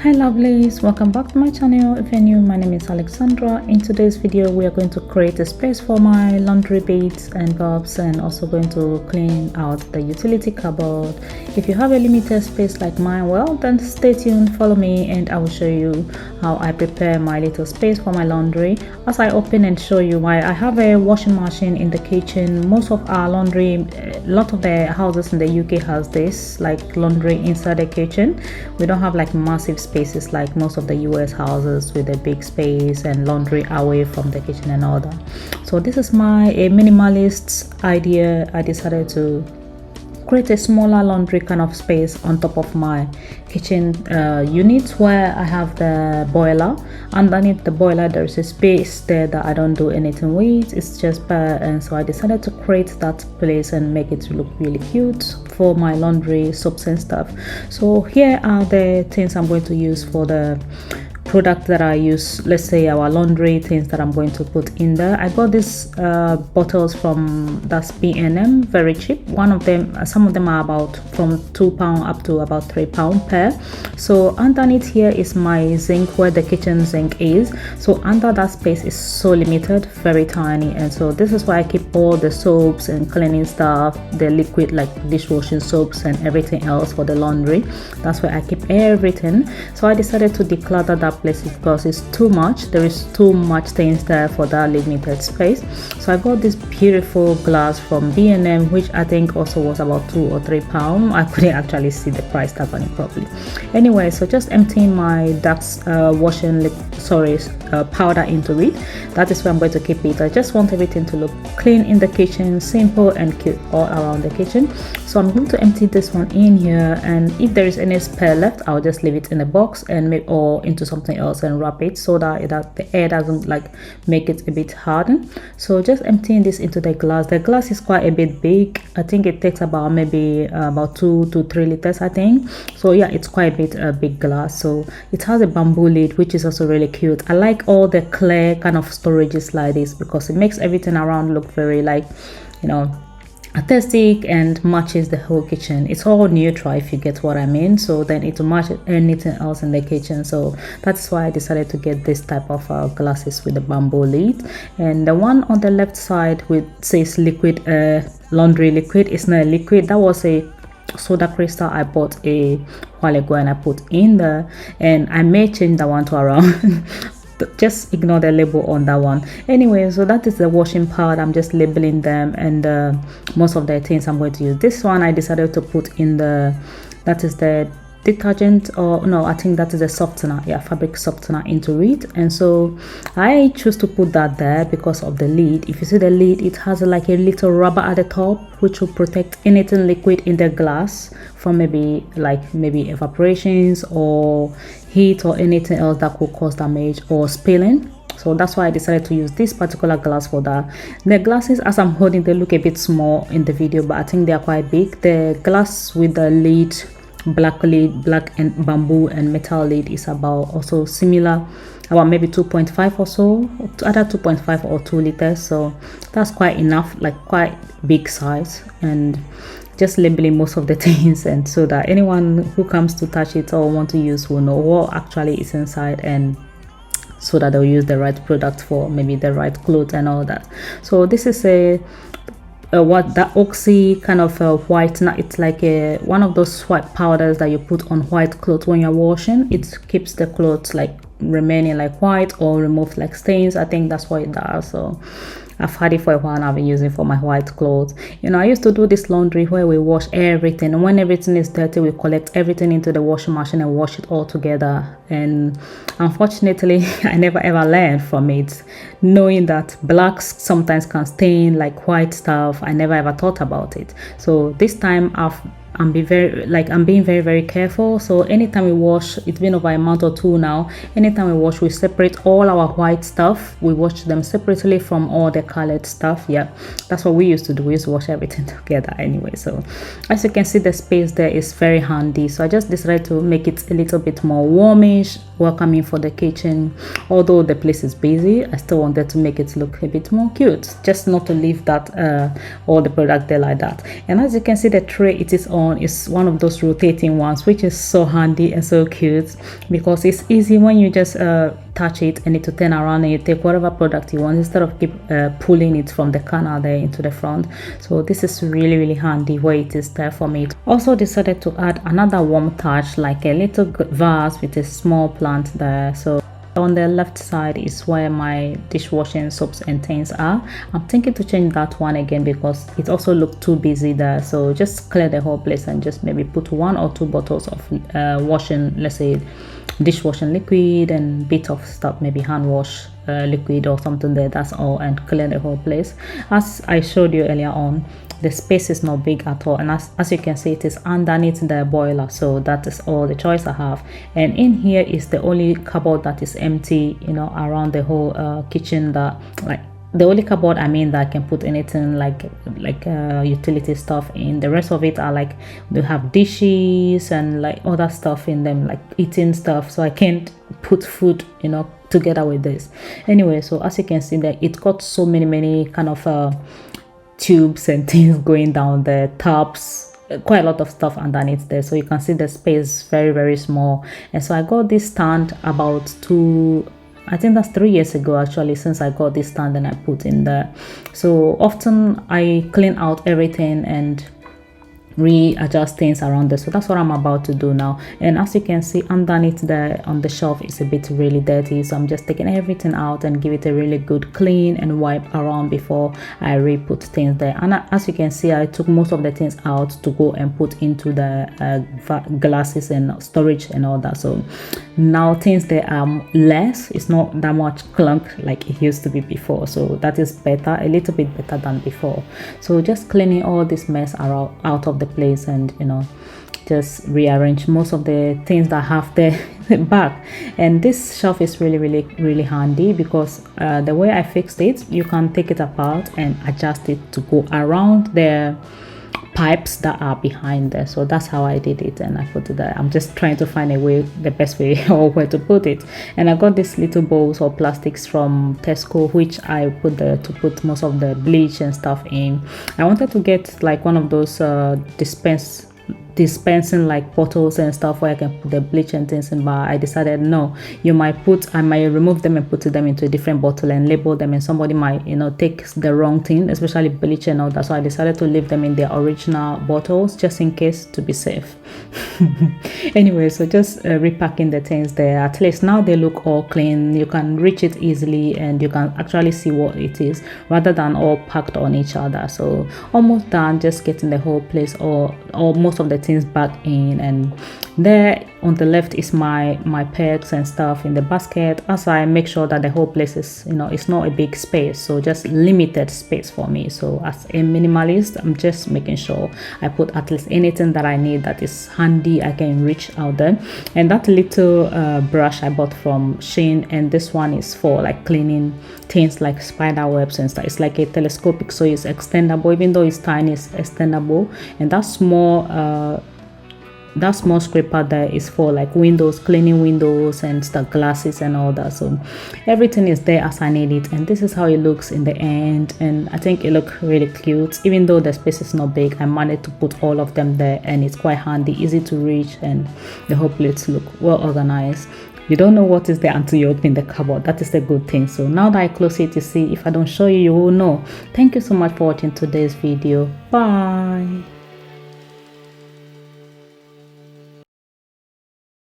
Hi lovelies, welcome back to my channel. If you're new, my name is Alexandra. In today's video we are going to create a space for my laundry bits and bobs, and also going to clean out the utility cupboard. If you have a limited space like mine, well then stay tuned, follow me, and I will show you how I prepare my little space for my laundry. As I open and show you why I have a washing machine in the kitchen. Most of our laundry, a lot of the houses in the UK has this, like laundry inside the kitchen. We don't have like massive spaces like most of the US houses with a big space and laundry away from the kitchen and all that. So this is my minimalist idea. I decided to create a smaller laundry kind of space on top of my kitchen unit, where I have the boiler. Underneath the boiler there is a space there that I don't do anything with. It's just bare, and so I decided to create that place and make it look really cute for my laundry soaps and stuff. So here are the things I'm going to use for the product that I use. Let's say our laundry things that I'm going to put in there. I got these bottles from that's B&M, very cheap. One of them, some of them are about from £2 up to about £3 per. So underneath here is my zinc, where the kitchen zinc is. So under that space is so limited, very tiny, and so this is where I keep all the soaps and cleaning stuff, the liquid like dishwashing soaps and everything else for the laundry. That's where I keep everything. So I decided to declutter that place because it's too much. There is too much things there for that limited space. So I got this beautiful glass from B&M, which I think also was about £2 or £3. I couldn't actually see the price tag on it properly. Anyway, so just emptying my Dax washing powder into it. That is where I'm going to keep it. I just want everything to look clean in the kitchen, simple and cute all around the kitchen. So I'm going to empty this one in here, and if there is any spare left, I'll just leave it in a box and make or into something else and wrap it so that the air doesn't like make it a bit hardened. So just emptying this into the glass. The glass is quite a bit big. I think it takes about maybe about 2 to 3 liters, I think. So yeah, it's quite a bit big glass. So it has a bamboo lid, which is also really cute. I like all the clear kind of storages like this because it makes everything around look very like, you know, artistic and matches the whole kitchen. It's all neutral, if you get what I mean. So then it will match anything else in the kitchen. So that's why I decided to get this type of glasses with the bamboo lid. And the one on the left side which says liquid laundry liquid is not a liquid. That was a soda crystal I bought a while ago and I put in there, and I may change that one to around just ignore the label on that one. Anyway, so that is the washing part. I'm just labeling them, and most of the things I'm going to use. This one I decided to put in that is the detergent, or no, I think that is a softener, yeah, fabric softener into it. And so I choose to put that there because of the lid. If you see the lid, it has like a little rubber at the top which will protect anything liquid in the glass from maybe evaporations or heat or anything else that could cause damage or spilling. So that's why I decided to use this particular glass for that. The glasses, as I'm holding, they look a bit small in the video, but I think they are quite big. The glass with the lid, black and bamboo and metal lid, is about also similar, about maybe 2.5 or so, either 2.5 or 2 liters. So that's quite enough, like quite big size. And just labeling most of the things, and so that anyone who comes to touch it or want to use will know what actually is inside, and so that they'll use the right product for maybe the right clothes and all that. So this is what that oxy kind of white, it's like one of those white powders that you put on white clothes when you're washing. It keeps the clothes like remaining like white or remove like stains. I think that's what it does. So I've had it for a while and I've been using it for my white clothes. You know, I used to do this laundry where we wash everything, and when everything is dirty we collect everything into the washing machine and wash it all together. And unfortunately I never ever learned from it, knowing that blacks sometimes can stain like white stuff. I never ever thought about it. So this time I'm being very, very careful. So anytime we wash, it's been over a month or two now, anytime we wash, we separate all our white stuff. We wash them separately from all the colored stuff. Yeah, that's what we used to do. We used to wash everything together anyway. So as you can see, the space there is very handy. So I just decided to make it a little bit more warmish, welcoming for the kitchen. Although the place is busy, I still wanted to make it look a bit more cute, just not to leave that all the product there like that. And as you can see, the tray it is on one is one of those rotating ones, which is so handy and so cute because it's easy when you just touch it and it to turn around and you take whatever product you want instead of keep pulling it from the corner there into the front. So this is really handy where it is there for me. Also decided to add another warm touch, like a little vase with a small plant there. So on the left side is where my dishwashing soaps and things are. I'm thinking to change that one again because it also looked too busy there. So just clear the whole place and just maybe put 1 or 2 bottles of washing, let's say dishwashing liquid and bit of stuff, maybe hand wash liquid or something there. That's all, and clear the whole place. As I showed you earlier on, the space is not big at all, and as you can see, it is underneath the boiler. So that is all the choice I have. And in here is the only cupboard that is empty, you know, around the whole kitchen, that like the only cupboard I mean that I can put anything like utility stuff in. The rest of it are like, they have dishes and like other stuff in them, like eating stuff, so I can't put food, you know, together with this. Anyway, so as you can see that it got so many kind of tubes and things going down there, taps, quite a lot of stuff underneath there. So you can see the space very small. And so I got this stand about I think that's 3 years ago actually, since I got this stand and I put in there. So often I clean out everything and readjust things around this. So that's what I'm about to do now. And as you can see, underneath there on the shelf is a bit really dirty, so I'm just taking everything out and give it a really good clean and wipe around before I re-put things there. And as you can see, I took most of the things out to go and put into the glasses and storage and all that. So now things there are less, it's not that much clunk like it used to be before. So that is better, a little bit better than before. So just cleaning all this mess out of the place, and you know, just rearrange most of the things that have the back. And this shelf is really handy because the way I fixed it, you can take it apart and adjust it to go around the pipes that are behind there. So that's how I did it, and I put it there. I'm just trying to find a way, the best way or where to put it. And I got these little bowls or plastics from Tesco, which I put there to put most of the bleach and stuff in. I wanted to get like one of those dispensing like bottles and stuff where I can put the bleach and things in, but I decided no, I might remove them and put them into a different bottle and label them, and somebody might, you know, take the wrong thing, especially bleach and all that. So I decided to leave them in their original bottles just in case, to be safe. Anyway, so just repacking the things there. At least now they look all clean, you can reach it easily and you can actually see what it is rather than all packed on each other. So almost done, just getting the whole place or most of the things back in. And there on the left is my pets and stuff in the basket, as I make sure that the whole place is, you know, it's not a big space, so just limited space for me. So as a minimalist, I'm just making sure I put at least anything that I need that is handy, I can reach out there. And that little brush I bought from Shein, and this one is for like cleaning things like spider webs and stuff. It's like a telescopic, so it's extendable, even though it's tiny, it's extendable. And that small scraper there is for like windows, cleaning windows and stuff, glasses and all that. So everything is there as I need it, and this is how it looks in the end. And I think it looks really cute. Even though the space is not big, I managed to put all of them there, and it's quite handy, easy to reach, and the whole place look well organized. You don't know what is there until you open the cupboard. That is the good thing. So now that I close it, you see, if I don't show you, you will know. Thank you so much for watching today's video. Bye.